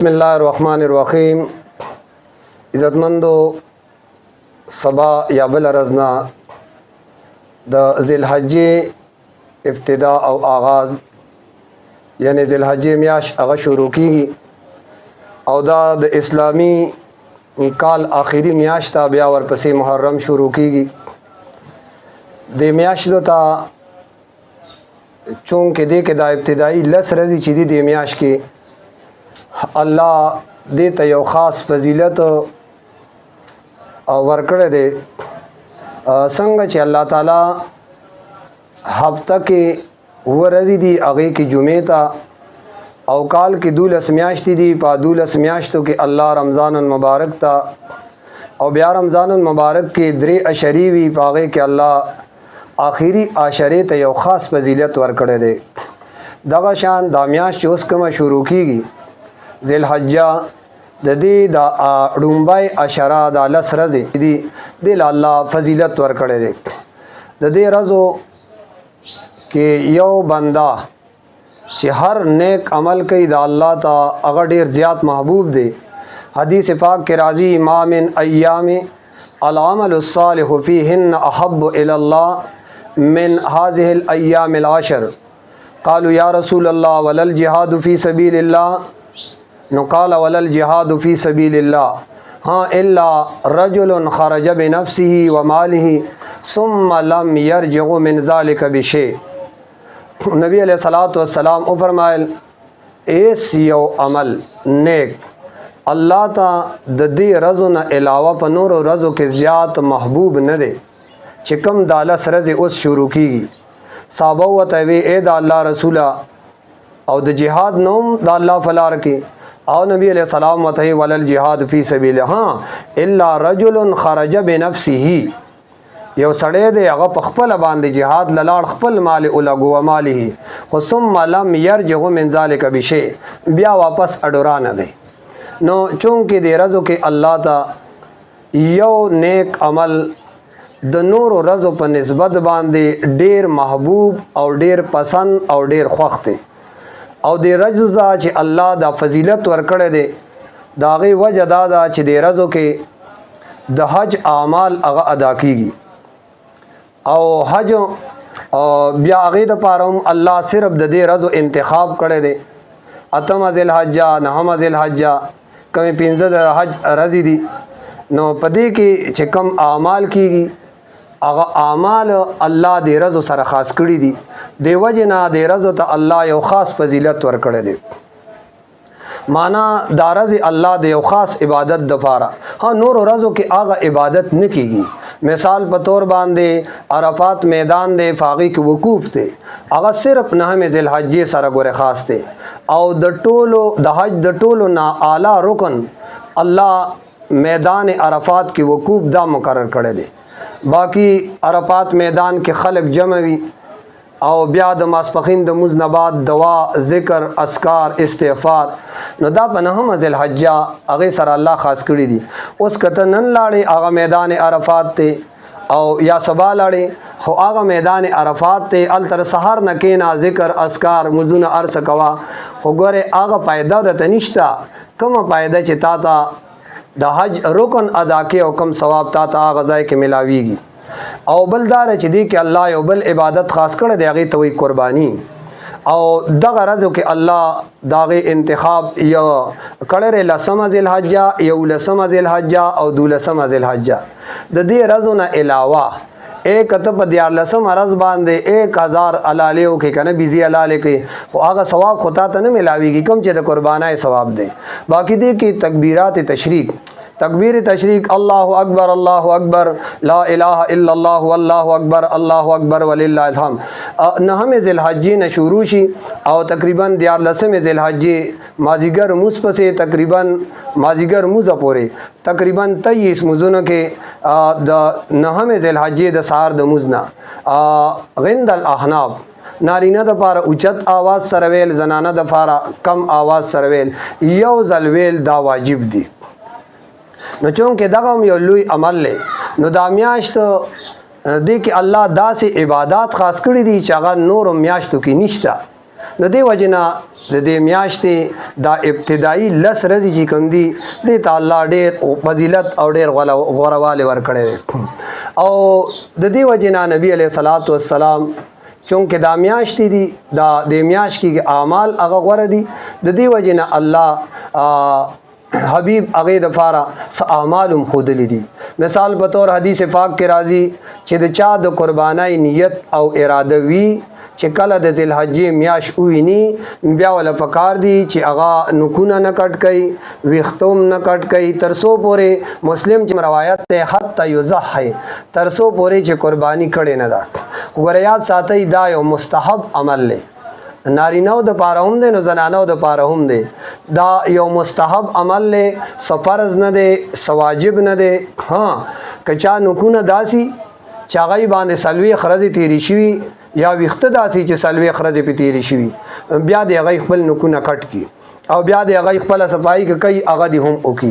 بسم الله الرحمن الرحیم. عزتمندو، سبا یا بل رزنا د ذی الحجې ابتدا او آغاز یعنی ذی الحجې میاش هغه شروع کیږي او دا د اسلامی کال آخری میاش ته بیا ورپسې محرم شروع کیږي. د میاشتو ته چونکې دې کې دا ابتدایي 10 ورځې چې دي د میاش کې الله دې ته یو خاص فضیلت ورکړی دی. څنګه چې الله تعالی هفته کې 9 ورځې دي هغې کې جمعې ته او کال کې 12 میاشتې دي. په 12 میاشتو کې الله رمضان المبارک ته او بیا رمضان المبارک کې 3 عشرې وي، په هغې کې الله آخري عشرې ته یو خاص فضیلت ورکړی دی. دغه شان دا میاشت چې اوس کومه شروع کیږي ذی الحجه، د دې د ړومبی عشره دا 10 ورځې دي، دې له الله فضیلت ورکړی دی. د دې ورځو کې یو بنده چې هر نیک عمل کوي د الله ته هغه ډیر زیات محبوب دی. حدیث پاک کې راځي ما من ایام العمل الصالح فیهن احب الی الله من هذه الایام العشر. قالوا یا رسول الله ولا الجهاد فی سبیل الله؟ نو قال ولا الجهاد فی سبیل الله ها الا رجل خرج بنفسه وماله ثم لم يرجع من ذلك بشيء. نبی علیہ الصلوۃ والسلام او فرمایل ایس یو عمل نیک الله ته د دې ورځو نه علاوه په نورو ورځو کې زیات محبوب نه دی چې کوم د 10 ورځې اوس شروع کیږي. صحابه ورته وی اے د الله رسوله او د جهاد نوم د الله فلار کې او نبی علیہ السلام وته ولل جهاد فی سبیل ها الا رجل خرج بنفسه. یو سړی دی هغه په خپل باندې جهاد لاړ، خپل مال اولګو ماله خو ثم لم يرجع من ذلك بشيء، بیا واپس اډورا نه دی. نو چونکې د ورځو کې الله ته یو نیک عمل د نور ورځو په نسبت باندې ډیر محبوب او ډیر پسند او ډیر خوښ دی. او د ورځو چې الله دا فضیلت ورکړی دی د هغې وجه دا ده چې د ورځو کې د حج اعمال هغه ادا کیږي او حج بیا هغې دپاره هم الله صرف د دې ورځو انتخاب کړی دی. 8 ذی الحجه، 9 ذی الحجه، کومې 15 د حج ورځې دي. نو په دې کې چې کوم اعمال کیږي هغه اعمال الله د ورځو سره خاص کړي دي. د وجه نه د ورځو ته الله یو خاص فضیلت ورکړی دی. معنا دا ورځې الله د یو خاص عبادت دپاره، ها نور ورځو کې هغه عبادت نه کیږي. مثال په طور باندې عرفات میدان دی، هغې کې وقوف دی، هغه صرف 9 ذی الحجې سره ګورې خاص دی او د ټولو د حج د ټولو نه اعلی رکن الله میدان عرفات کې وقوف دا مقرر کړی دی. باقی عرفات میدان کې خلق جمع وي او بیا د ماسپخین د مونځ نه بعد دعا، ذکر، اذکار، استغفار. نو دا په 9 ذی الحجه هغې سره الله خاص کړي دي. اوس که ته نن لاړې هغه میدان عرفات ته او یا سبا لاړې خو هغه میدان عرفات ته هلته د سهار نه کښېنه، ذکر، اذکار، مونځونه هر څه کوه، خو ګورې هغه فایده درته نشته. کومه فایده چې تا ته د حج رکن ادا کې او کم ثواب تا ته هغه ځای کې ملاویږي. او بل دا چې دی کې الله یو بل عبادت خاص کړی دی، هغې ته وایي قرباني. او دغه ورځو کې الله د هغې انتخاب یو کړی دی 10 ذی الحجه، 11 ذی الحجه او 12 ذی الحجه. د دې ورځو نه علاوه ایک ته په 14 ورځ باندې 1000 حلالې وکړې که نه بیزي حلالې کړې، خو هغه ثواب خو تا ته نه ملاویږي کوم چې د قربانۍ ثواب دی. باقي دې کې تکبیرات تشریک، تکبیر تشریک، الله اکبر، الله اکبر، لا الہ الا اللہ، واللہ اکبر، اللہ اکبر وللہ الحمد. 9 ذی الحجې نه شروع شي او تقریبا 14 ذی الحجې مازدیګر مونځ پسې تقریبا مازدیګر مونځه پورې تقریبا 23 مونځونو کې د 9 ذی الحجې د سهار د مونځ نه غند الاحناف نارینه دپاره اوچت آواز سره ویل، زنانه دپاره کم آواز سره ویل، یو ځل ویل دا واجب دی. نو چونکې دغه هم یو لوی عمل دی، نو دا میاشت دې کې الله داسې عبادات خاص کړي دي چې هغه نورو میاشتو کې نشته. نو دې وجه نه د دې میاشتې دا ابتدایي 10 ورځې چې کوم دي دې ته الله ډېر فضیلت او ډېر غوره ورکړی دی او د دې وجه نه نبی علیه الصلاۃ والسلام چونکه دا میاشتې دي دا د میاشت کې اعمال هغه غوره دي د دې وجه نه الله حبیب هغه د فارا اعمال خودلی دي مثال په تور حدیث پاک کې راځي چې د چا د قربانای نیت او اراده وی چې کله د ذل حجې میاش ویني بیا ول پکار دي چې هغه نکونه نه کټ کوي وختوم نه کټ کوي ترسو پورې مسلم چې روایت ته حتی یذحی ترسو پورې چې قربانی کړي نه ده وګوریات ساتي دا یو مستحب عمل له نارینو د پاره هم دی نو زنانو د پاره هم دی دا یو مستحب عمل له سفرز نه دی سواجب نه دی ها کچا نکونه داسي چاغی باندې سلوي خرزي تیری شوی یا وخت داسي چې سلوي خرزي په تیری شوی بیا د هغه خپل نکونه کټ کی او بیا د هغه خپل صفائی کوي هغه دی هم وکي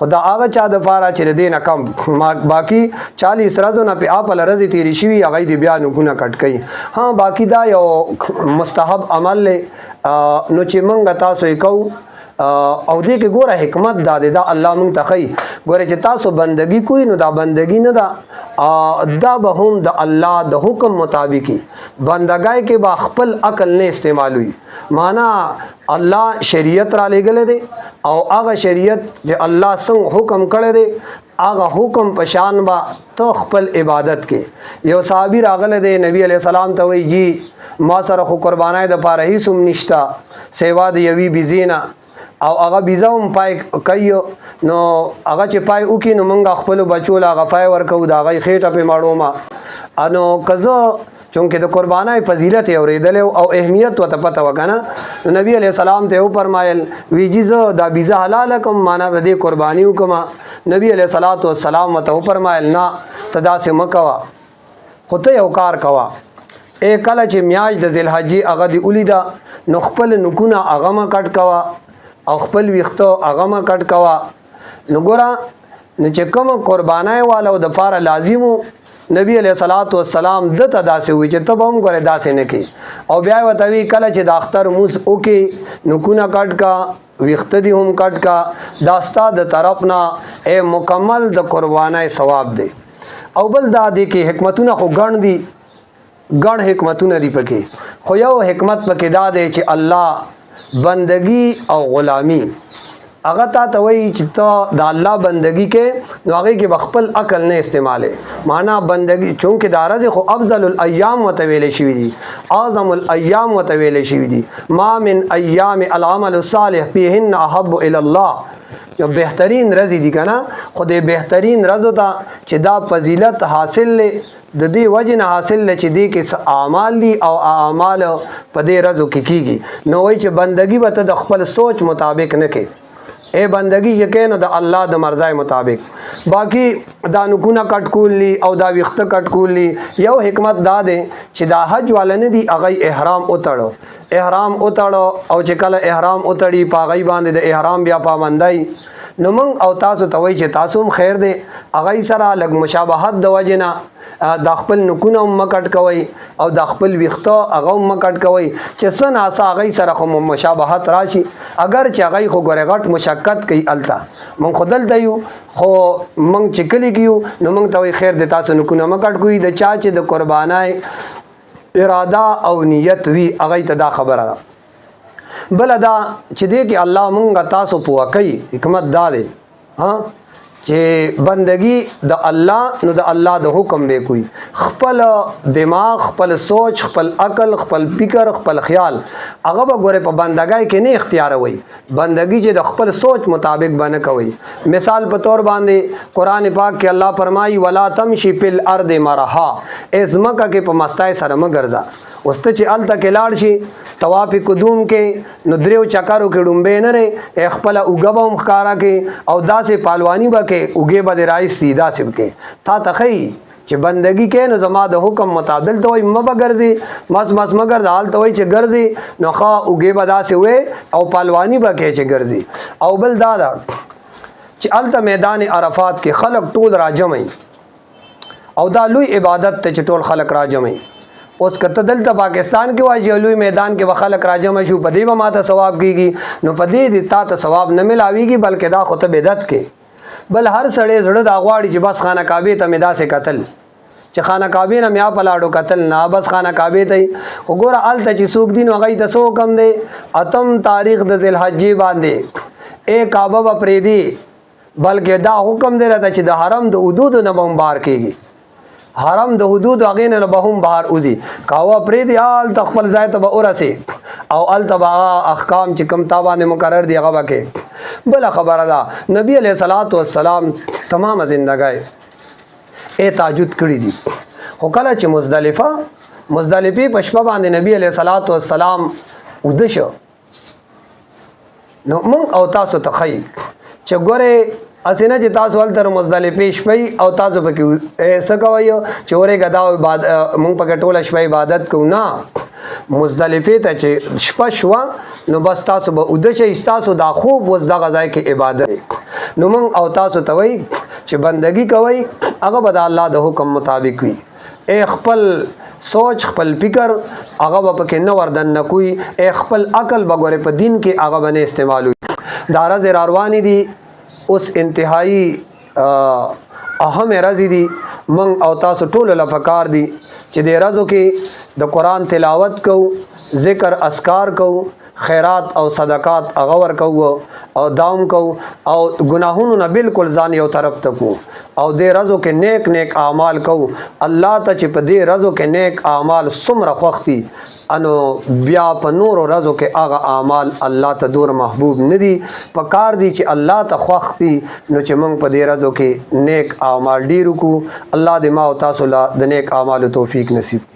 خدا هغه چا د پاره چې دینه کم باقی 40 ورځې نه په اپل ورځې تیری شوی هغه دی بیا نکونه کټ کوي ها باقی دا یو مستحب عمل له نو چې مونږ تاسو یې کوو او دې کې ګوره حکمت دا دی دا الله مونږ ته ښیي ګوره چې تاسو بندگی کوئ نو دا بندگی نه ده دا به هم د الله د حکم مطابقي بندګۍ کې با خپل عقل نه استعمالوي معنا الله شریعت را لګل دی او هغه شریعت چې الله څنګه حکم کړی دی هغه حکم په شان با تو خپل عبادت کې یو صحابي راغله دی نبی علیہ السلام ته وی جی ما سره خو قربانای د پاره هیڅ هم نشتا سیوا د یوي بيزینا او هغه بيزاوم پای کوي نو هغه چې پای وکي نو مونږ خپل بچو لا غفای ورکو دا غي خېټه په ماړو ما انو کزه چونکه د قربانای فضیلت اوریدل او اهمیت وته پته وکنه نبی علیہ السلام ته فرمایل ویجیزه دا بيزا حلال کوم معنا د قربانی وکما نبی علیہ الصلوۃ والسلام ته فرمایل نه تدا سے مکوا خدای یو کار کوا اے کله چې میاج د ذل حجې هغه دی اولیدا نو خپل نکونه هغه ما کټ کوا او خپل ویختو هغه ما کټ کوا نو ګورا نو چې کوم قربانای والو د فار لازمو نبی علیہ الصلوۃ والسلام د تداسه وی چې تب هم ګره داسې نه کی او بیا وتوی کله چې د اختر موس اوکي نکونه کټ کا ویخت دی هم کټ کا داستا د طرفنا اے مکمل د قربانای ثواب دی او بل دا دی کې حکمتونه خو ګڼ دي ګڼ حکمتونه دی پکې خو یو حکمت پکې دا دی چې الله بندگی او غلامی هغه ته وایي چې ته د الله بندگی کې نو هغه کې بخپل عقل نه استعماله معنا بندگی چونکه دارز خو افضل الایام وتویل شوی دي اعظم الایام وتویل شوی دي ما من ایام العمل الصالح فيهن احب الى الله جو بهترین رزي دي کنه خو د بهترین رزو ته چې دا فضیلت حاصل له د دې وجه نه حاصل چې دې کې اعمال دي او اعمال په دې رزو کې کیږي نو وای چې بندگی به ته د خپل سوچ مطابق نه کې اے بندگی یقین د الله د مرضای مطابق باقی دا نکونه کټ کولی او دا وخت کټ کولی یو حکمت دا ده چې دا حج ولنه دی اغه احرام اوتړو او چې کله احرام اوتړي پاغي باندې د احرام بیا پابندای نو مونږ او تاسو ته وای چې تاسو هم خیر دی اغه سره لګ مشابهت د وجنه د خپل نکونه مکټ کوي او د خپل ویخته هغه مکټ کوي چې سن اسا هغه سره خو مشابهت راشي اگر چې هغه خو ګورغټ مشقت کوي التا مونږ خدل دیو خو مونږ چې کلی کیو نو مونږ ته خیر د تاسو نکونه مکټ کوي د چا چې د قربانای اراده او نیت وی هغه ته دا خبره بل دا چې دې کې الله مونږ تاسو پوه کوي حکمت دا دی ها چې بندگی د الله نو د الله د حکم به کوي خپل دماغ خپل سوچ خپل عقل خپل فکر خپل خیال هغه به ګوره په بندګۍ کې نه اختیار وي بندگی چې د خپل سوچ مطابق باندې کوي مثال په تور باندې قران پاک کې الله فرمایي ولا تمشي فی الارض مرحا ازمکه کې په مستای سره مګرځا وسته چې ال تک لاړ شي طواف قدوم کې نو دریو چکرو کې ډومبه نه ری خپل اوګبه مخکارا کې او داسې پالوانی به کې اوګه به رای سیدا سب کې تا تخی چې بندگی کې نو زما د حکم مطابق ته وي مبه ګرځي مس مگر حال ته وي چې ګرځي نو خا اوګه به داسې وې او پالوانی به کې چې ګرځي او بل دادا چې الته میدان عرفات کې خلق ټول راجمای او دا لوی عبادت ته چې ټول خلق راجمای اوس کته دلته پاکستان کې واجی لوی میدان کې وخلق راجم شو په دې به ماته ثواب کیږي نو په دې تا ته ثواب نه ملاويږي بلکې دا خو ته بدعت کې بل هر سړی زړه دا غواړي چې بس خانه کعبه ته مدا سه قتل چې خانه کعبه نه میا پلاړو قتل نه بس خانه کعبه ته وګوره الته چې سوق دین وغی د سو کم دی اتم تاریخ د ذل حج باندې اے کعبه و پریدي بلکې دا حکم دی راته چې د حرم د حدود نه بمبار کیږي حرم د حدود هغه نه به هم بهر اوزي کاوه پریدي آل تخپل ځای ته به اورسه او ال تبع احکام چې کم تابانه مقرر دی هغه وکي بل خبره ده نبی علیہ الصلوۃ والسلام تمام زندګۍ تهجد کړی دي خو کله چې مزدلفه پښپا باندې نبی علیہ الصلوۃ والسلام ودشه نو مونږ او تاسو ته خی چې ګوره اسینه چې تاسو ول تر مزدلفه شپې او تاسو پکې ایسه کوي چې اورې غدا مونږ پکې ټوله شپې عبادت کوو نه مزدلفه ته چې شپه شوا نو بس تاسو به ودشه تاسو دا خوب وز د غځای کې عبادت نو مونږ او تاسو ته وای چې بندگی کوي هغه به د الله د حکم مطابق وي اے خپل سوچ خپل فکر هغه به پکې نه وردن نه کوي اے خپل عقل به ګوره په دین کې هغه باندې استعمالوي دا رز رواني دي اوس انتهایی اهم رزي دي من او تاسو ټول لفکار دي چې د رزو کې د قران تلاوت کو ذکر اذکار کو خیرات او صدقات اغور کو او داوم کو او گناهونو نه بالکل ځان یو طرف تکو او دې رزو کې نیک نیک اعمال کو الله ته چې په دې رزو کې نیک اعمال سمره خوختي انو بیا په نور رزو کې هغه اعمال الله ته دور محبوب ندي په کار دي چې الله ته خوختي نو چې موږ په دې رزو کې نیک اعمال ډیر کو الله دې ما او تاسو له د نیک اعمالو توفیق نصیب